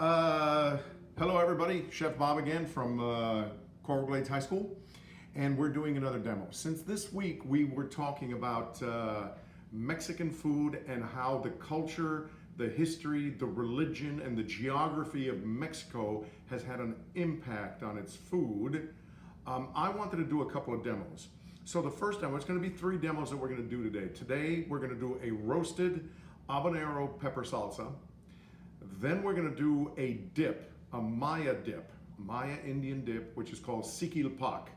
Uh, Hello everybody, Chef Bob again from Coral Glades High School, and we're doing another demo. Since this week we were talking about Mexican food and how the culture, the history, the religion, and the geography of Mexico has had an impact on its food, I wanted to do a couple of demos. So the first demo, it's going to be 3 demos that we're going to do today. Today we're going to do a roasted habanero pepper salsa. Then we're gonna do a dip, a Maya dip, Maya Indian dip, which is called sikil pak,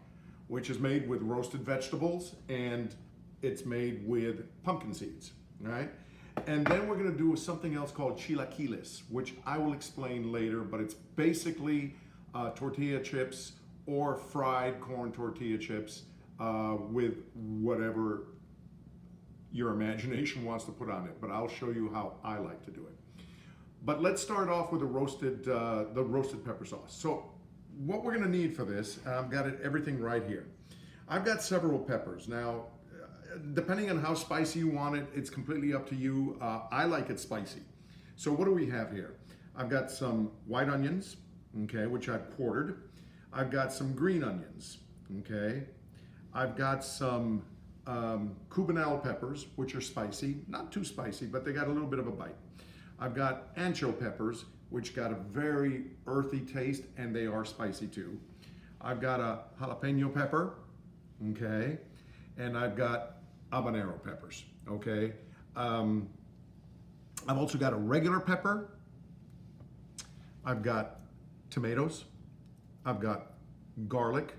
which is made with roasted vegetables and it's made with pumpkin seeds, all right? And then we're gonna do something else called chilaquiles, which I will explain later, but it's basically tortilla chips or fried corn tortilla chips with whatever your imagination wants to put on it, but I'll show you how I like to do it. But let's start off with the roasted pepper sauce. So what we're gonna need for this, I've got everything right here. I've got several peppers. Now, depending on how spicy you want it, it's completely up to you. I like it spicy. So what do we have here? I've got some white onions, okay, which I've quartered. I've got some green onions, okay. I've got some Habanero peppers, which are spicy, not too spicy, but they got a little bit of a bite. I've got ancho peppers, which got a very earthy taste, and they are spicy too. I've got a jalapeno pepper, okay, and I've got habanero peppers, okay. I've also got a regular pepper. I've got tomatoes. I've got garlic,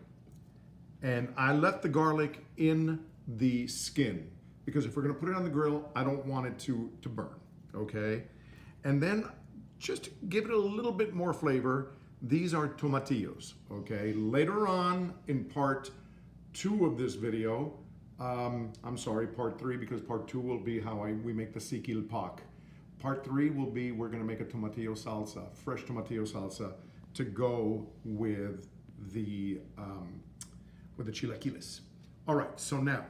and I left the garlic in the skin because if we're gonna put it on the grill, I don't want it to burn, okay. And then just to give it a little bit more flavor, these are tomatillos, okay? Later on in part 2 of this video, I'm sorry, part 3, because part 2 will be how we make the sikil pak. Part 3 will be, we're gonna make a tomatillo salsa, fresh tomatillo salsa, to go with the chilaquiles. All right, so now,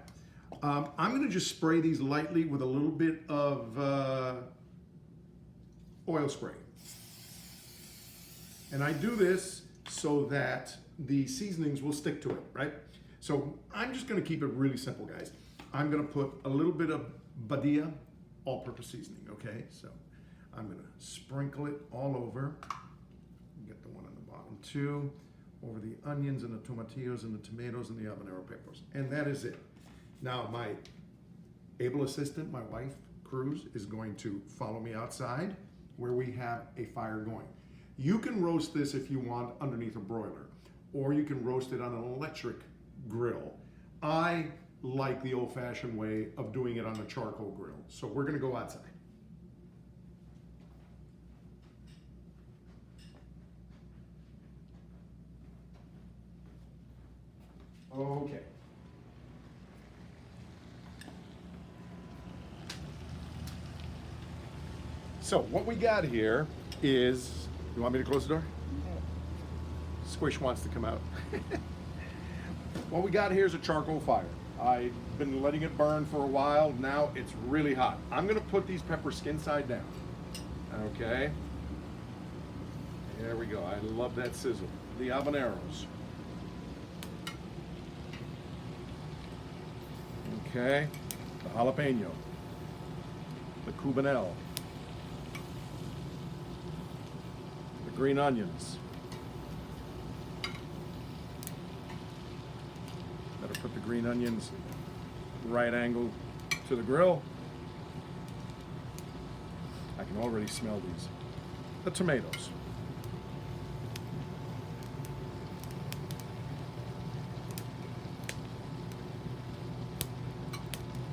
I'm gonna just spray these lightly with a little bit of oil spray. And I do this so that the seasonings will stick to it, right? So I'm just gonna keep it really simple, guys. I'm gonna put a little bit of Badia all-purpose seasoning, okay? So I'm gonna sprinkle it all over. Get the one on the bottom too, over the onions and the tomatillos and the tomatoes and the habanero peppers. And that is it. Now my able assistant, my wife, Cruz, is going to follow me outside where we have a fire going. You can roast this if you want underneath a broiler, or you can roast it on an electric grill. I like the old-fashioned way of doing it on a charcoal grill. So we're gonna go outside. Okay. So what we got here is, you want me to close the door? Squish wants to come out. What we got here is a charcoal fire. I've been letting it burn for a while. Now it's really hot. I'm gonna put these peppers skin side down. Okay. There we go. I love that sizzle. The habaneros. Okay. The jalapeno. The cubanelle. Green onions. Better put the green onions right angle to the grill. I can already smell these. The tomatoes.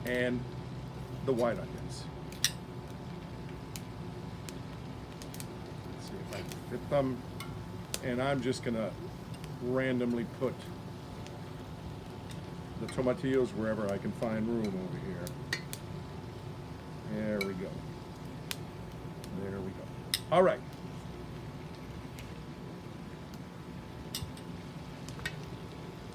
And the white onions. I can fit them, and I'm just gonna randomly put the tomatillos wherever I can find room over here. There we go. There we go. All right.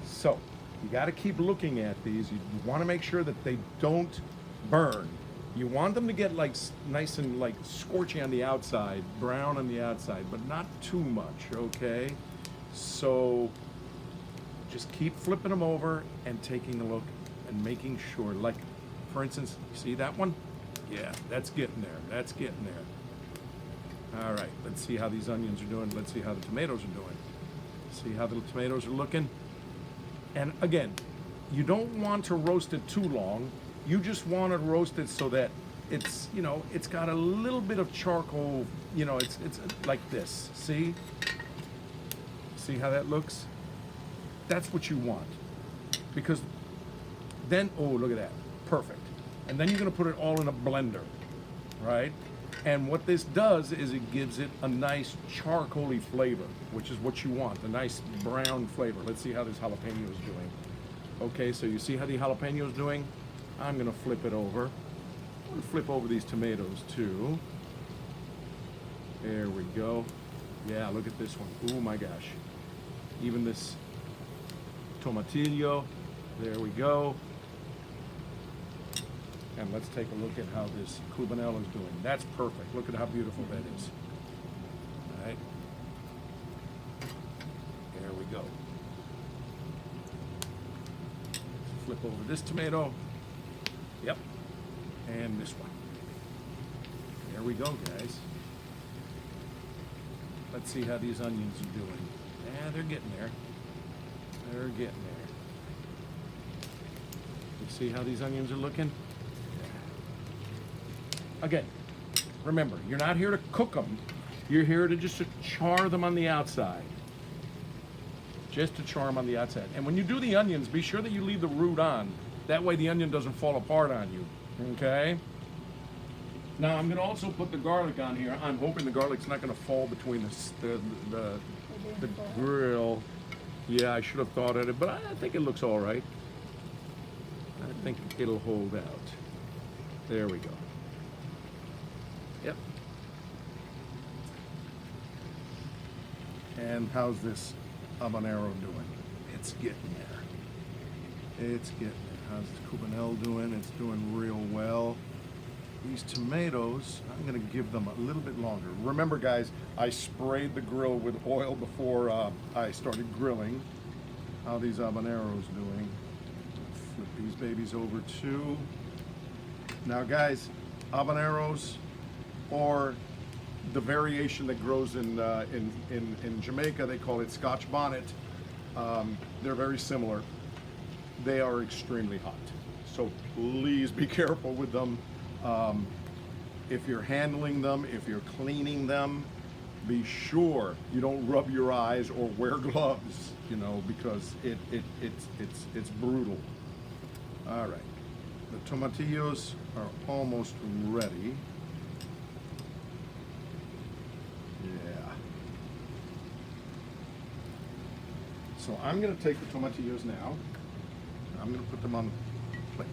So you got to keep looking at these. You want to make sure that they don't burn. You want them to get like nice and like scorchy on the outside, brown on the outside, but not too much, okay? So just keep flipping them over and taking a look and making sure, like for instance, see that one? Yeah, that's getting there, that's getting there. All right, let's see how these onions are doing. Let's see how the tomatoes are doing. See how the tomatoes are looking? And again, you don't want to roast it too long. You just want to roast it so that it's, you know, it's got a little bit of charcoal, you know, it's like this. See? See how that looks? That's what you want. Because then, oh, look at that. Perfect. And then you're going to put it all in a blender, right? And what this does is it gives it a nice charcoaly flavor, which is what you want, a nice brown flavor. Let's see how this jalapeno is doing. Okay, so you see how the jalapeno is doing? I'm going to flip it over. I'm going to flip over these tomatoes too. There we go. Yeah, look at this one. Oh my gosh. Even this tomatillo. There we go. And let's take a look at how this Habanero is doing. That's perfect. Look at how beautiful that is. All right. There we go. Flip over this tomato. Yep. And this one. There we go, guys. Let's see how these onions are doing. Yeah, they're getting there. They're getting there. You see how these onions are looking? Again, remember, you're not here to cook them. You're here to just to char them on the outside. Just to char them on the outside. And when you do the onions, be sure that you leave the root on. That way the onion doesn't fall apart on you. Okay? Now I'm going to also put the garlic on here. I'm hoping the garlic's not going to fall between the grill. Yeah, I should have thought of it, but I think it looks all right. I think it'll hold out. There we go. Yep. And how's this habanero doing? It's getting there. It's getting there. How's this cubanelle doing? It's doing real well. These tomatoes, I'm going to give them a little bit longer. Remember, guys, I sprayed the grill with oil before I started grilling. How are these habaneros doing? Flip these babies over too. Now, guys, habaneros, or the variation that grows in Jamaica, they call it Scotch bonnet. They're very similar. They are extremely hot, so please be careful with them. If you're handling them, if you're cleaning them, be sure you don't rub your eyes or wear gloves, you know, because it's brutal. All right, the tomatillos are almost ready. Yeah. So I'm going to take the tomatillos now. I'm going to put them on the plate.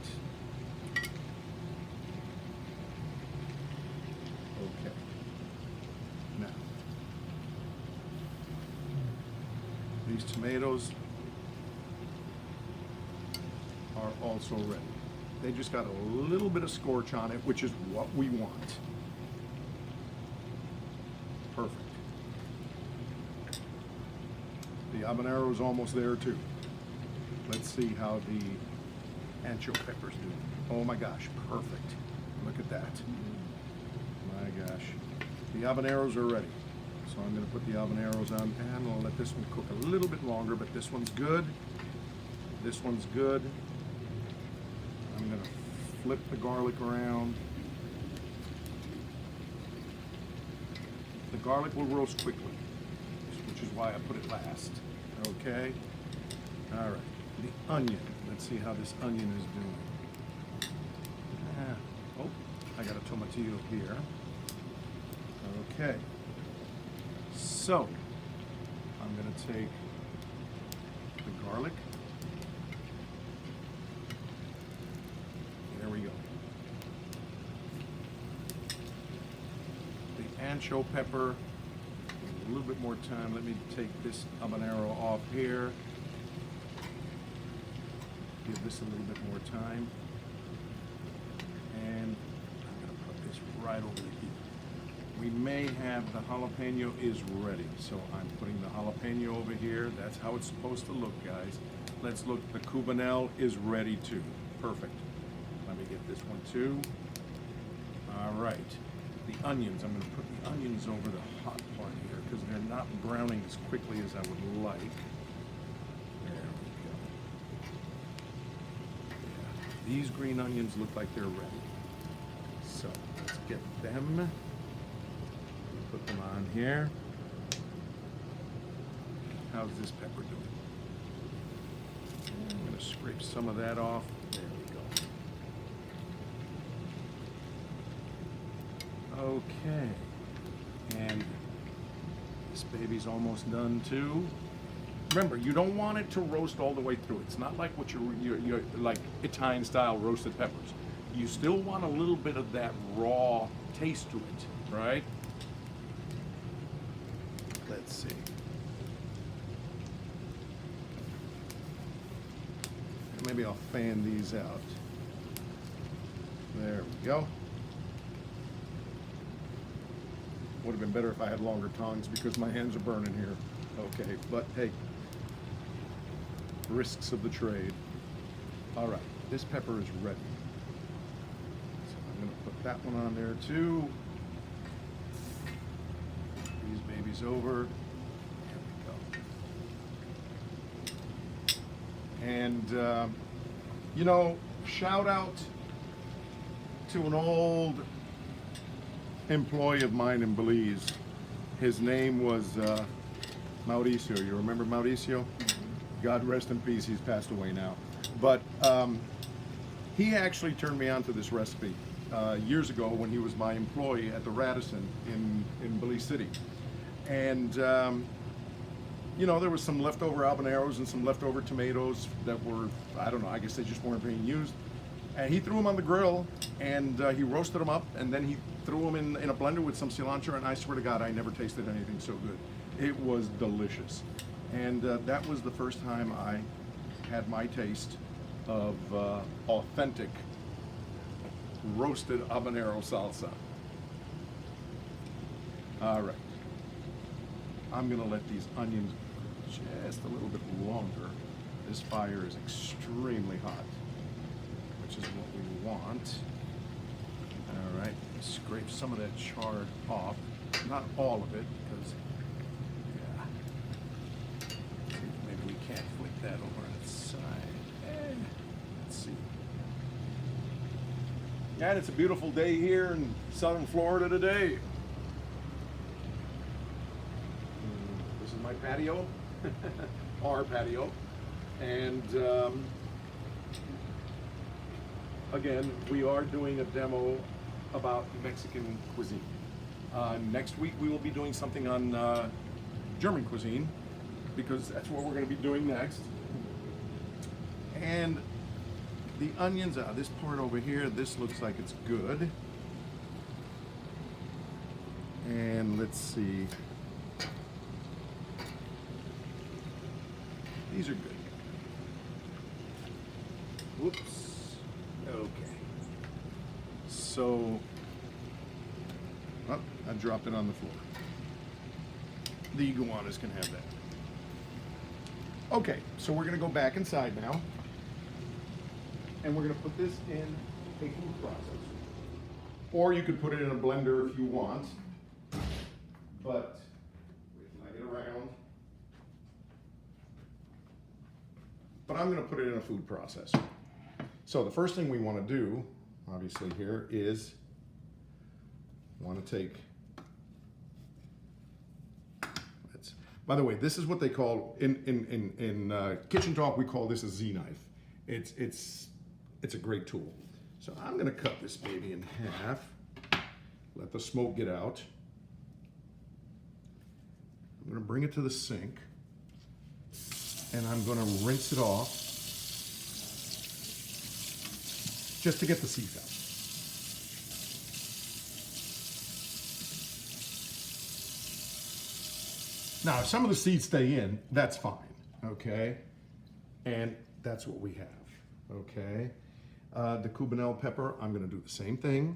Okay. Now, these tomatoes are also ready. They just got a little bit of scorch on it, which is what we want. Perfect. The habanero is almost there too. Let's see how the ancho peppers do. Oh my gosh, perfect. Look at that. My gosh. The habaneros are ready. So I'm going to put the habaneros on and I'll let this one cook a little bit longer, but this one's good. This one's good. I'm going to flip the garlic around. The garlic will roast quickly, which is why I put it last. Okay? All right. The onion. Let's see how this onion is doing. Oh, I got a tomatillo here. Okay. So, I'm going to take the garlic. There we go. The ancho pepper. A little bit more time. Let me take this habanero off here. Give this a little bit more time. And right over the heat. We may have the jalapeno is ready, so I'm putting the jalapeno over here. That's how it's supposed to look, guys. Let's look. The cubanelle is ready too. Perfect. Let me get this one too. All right. The onions. I'm going to put the onions over the hot part here because they're not browning as quickly as I would like. There we go. Yeah. These green onions look like they're ready. So let's get them. Put them on here. How's this pepper doing? I'm going to scrape some of that off. There we go. Okay. And this baby's almost done too. Remember, you don't want it to roast all the way through. It's not like what you're like Italian style roasted peppers. You still want a little bit of that raw taste to it, right? Let's see. Maybe I'll fan these out. There we go. Would have been better if I had longer tongs because my hands are burning here. Okay, but hey, risks of the trade. All right, this pepper is ready. So I'm going to put that one on there too. These babies over. There we go. And, you know, shout out to an old employee of mine in Belize. His name was Mauricio. You remember Mauricio? God rest in peace, he's passed away now. But he actually turned me on to this recipe years ago when he was my employee at the Radisson in Belize City. And you know, there was some leftover habaneros and some leftover tomatoes that were, I don't know, I guess they just weren't being used. And he threw them on the grill and he roasted them up, and then he threw them in a blender with some cilantro, and I swear to God, I never tasted anything so good. It was delicious. And that was the first time I had my taste of authentic roasted habanero salsa. All right. I'm gonna let these onions just a little bit longer. This fire is extremely hot, which is what we want. All right, scrape some of that chard off. Not all of it, because, yeah. See if maybe we can't flick that over on its side. Let's see. And it's a beautiful day here in southern Florida today. This is my patio, our patio, and again, we are doing a demo about Mexican cuisine. Next week we will be doing something on German cuisine, because that's what we're going to be doing next. And the onions, this part over here, this looks like it's good. And let's see. These are good. Whoops. Okay. So, oh, I dropped it on the floor. The iguanas can have that. Okay, so we're gonna go back inside now, and we're gonna put this in a food processor. Or you could put it in a blender if you want, but wait till I get around. But I'm gonna put it in a food processor. So the first thing we wanna do, obviously here, is wanna take, by the way, this is what they call, in kitchen talk, we call this a Z-knife. It's a great tool. So I'm gonna cut this baby in half, let the smoke get out. I'm gonna bring it to the sink, and I'm gonna rinse it off just to get the seeds out. Now, if some of the seeds stay in, that's fine, okay? And that's what we have, okay? The cubanelle pepper, I'm gonna do the same thing.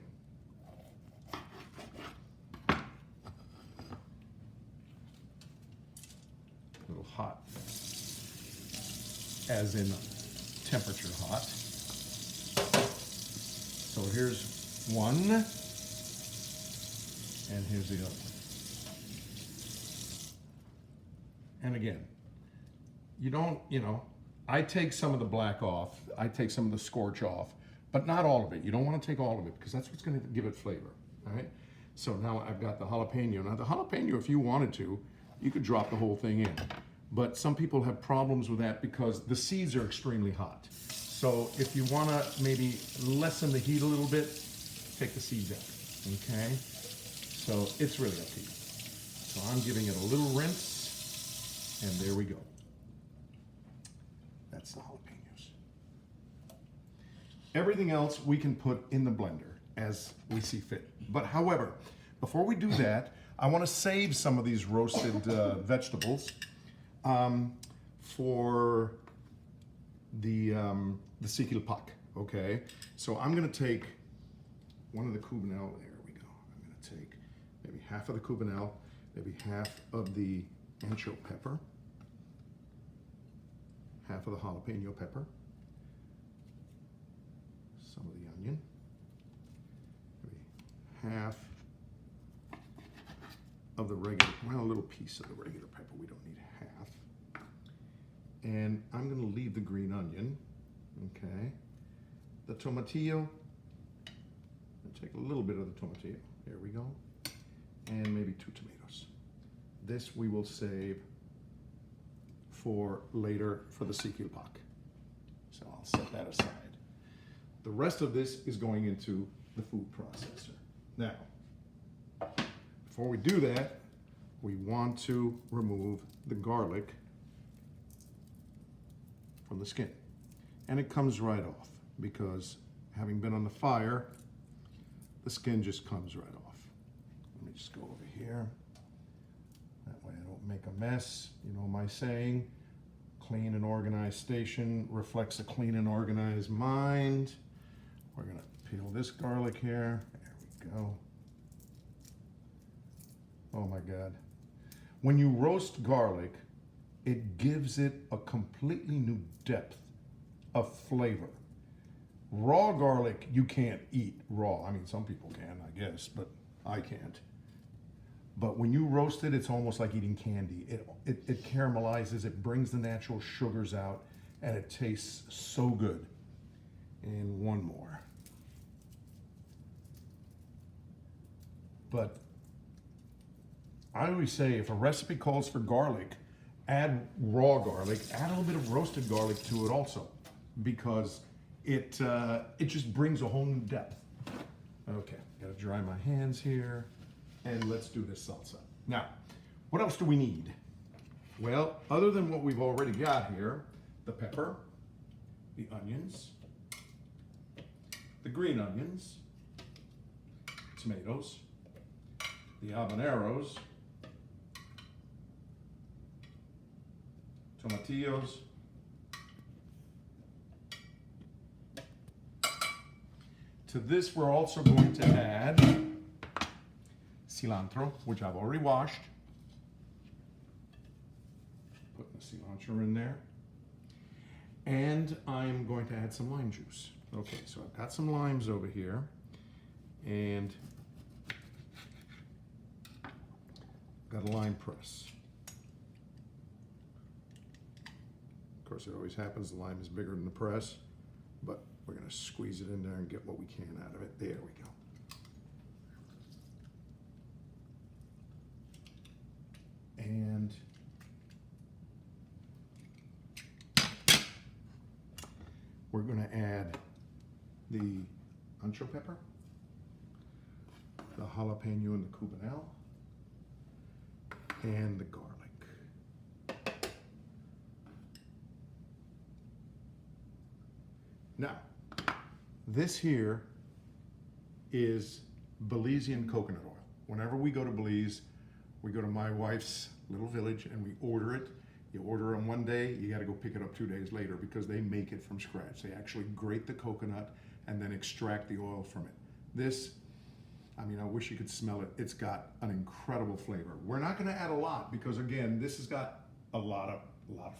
little hot, as in temperature hot. So here's one, and here's the other one. And again, you don't, I take some of the black off, I take some of the scorch off, but not all of it. You don't want to take all of it because that's what's going to give it flavor, all right? So now I've got the jalapeno. Now the jalapeno, if you wanted to, you could drop the whole thing in. But some people have problems with that because the seeds are extremely hot. So if you want to maybe lessen the heat a little bit, take the seeds out, okay? So it's really up to you. So I'm giving it a little rinse, and there we go. That's the jalapenos. Everything else we can put in the blender as we see fit. But however, before we do that, I want to save some of these roasted vegetables for the sikil pak, okay? So I'm going to take one of the cubanelle, there we go. I'm going to take maybe half of the cubanelle, maybe half of the ancho pepper, half of the jalapeno pepper, some of the onion, maybe half of the regular, well, a little piece of the regular pepper. We don't need half. And I'm going to leave the green onion, okay? The tomatillo, I'll take a little bit of the tomatillo. There we go. And maybe 2 tomatoes. This we will save for later for the sikil pak. So I'll set that aside. The rest of this is going into the food processor. Now, before we do that, we want to remove the garlic from the skin. And it comes right off because having been on the fire, the skin just comes right off. Let me just go over here. That way I don't make a mess. You know my saying, clean and organized station reflects a clean and organized mind. We're gonna peel this garlic here. There we go. Oh my God. When you roast garlic, it gives it a completely new depth of flavor. Raw garlic, you can't eat raw. I mean, some people can, I guess, but I can't. But when you roast it, it's almost like eating candy. It caramelizes, it brings the natural sugars out, and it tastes so good. And one more. But I always say if a recipe calls for garlic, add raw garlic, add a little bit of roasted garlic to it also, because it just brings a whole new depth. Okay, gotta dry my hands here, and let's do this salsa. Now, what else do we need? Well, other than what we've already got here, the pepper, the onions, the green onions, tomatoes, the habaneros, tomatillos, to this we're also going to add cilantro, which I've already washed. Putting the cilantro in there. And I'm going to add some lime juice. Okay, so I've got some limes over here, and got a lime press. Of course, it always happens, the lime is bigger than the press, but we're gonna squeeze it in there and get what we can out of it. There we go. And we're gonna add the ancho pepper, the jalapeno and the cubanelle, and the garlic. Now, this here is Belizean coconut oil. Whenever we go to Belize, we go to my wife's little village and we order it. You order on one day, you gotta go pick it up 2 days later because they make it from scratch. They actually grate the coconut and then extract the oil from it. This, I mean, I wish you could smell it. It's got an incredible flavor. We're not gonna add a lot because again, this has got a lot of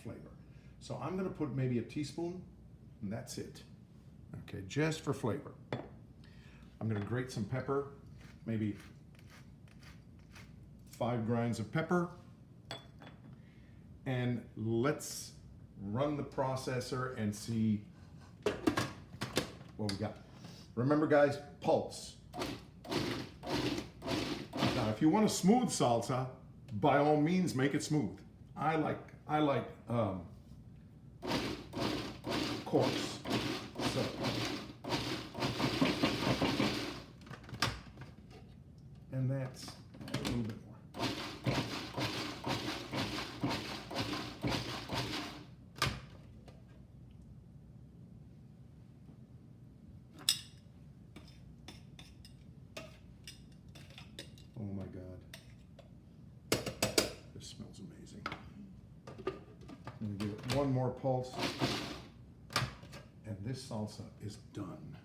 flavor. So I'm gonna put maybe a teaspoon, and that's it. Okay, just for flavor. I'm gonna grate some pepper, maybe 5 grinds of pepper, and let's run the processor and see what we got. Remember guys, pulse. Now if you want a smooth salsa, by all means make it smooth. I like coarse. So and that's a little bit more. Oh my God. This smells amazing. I'm gonna give it one more pulse. And this salsa is done.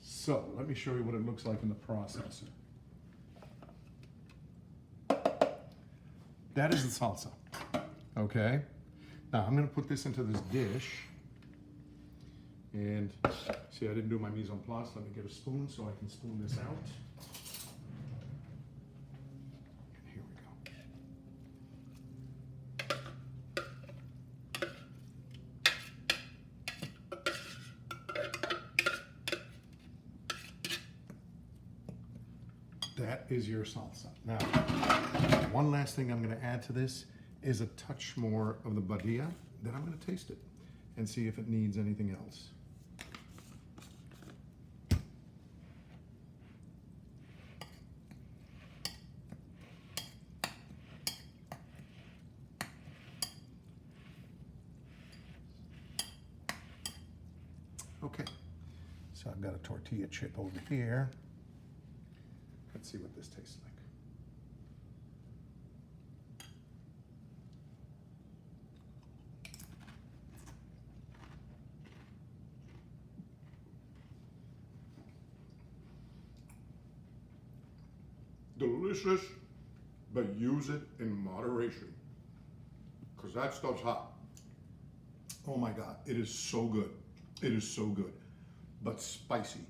So let me show you what it looks like in the processor. That is the salsa. Okay. Now I'm gonna put this into this dish. And see, I didn't do my mise en place. Let me get a spoon so I can spoon this out. And here we go. That is your salsa. Now, one last thing I'm going to add to this is a touch more of the badilla. Then I'm going to taste it and see if it needs anything else. Okay, so I've got a tortilla chip over here. Let's see what this tastes like. Delicious, but use it in moderation, because that stuff's hot. Oh my God, it is so good. It is so good, but spicy.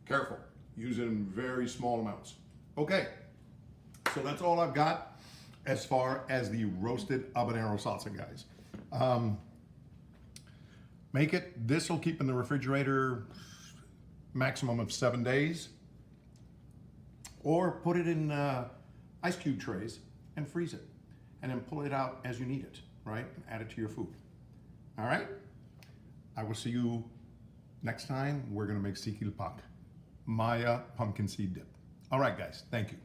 Careful, use it in very small amounts. Okay, so that's all I've got as far as the roasted habanero salsa, guys. Make it, this will keep in the refrigerator maximum of 7 days, or put it in ice cube trays and freeze it, and then pull it out as you need it, right? Add it to your food. All right? I will see you next time. We're gonna make sikil pak, Maya pumpkin seed dip. All right, guys, thank you.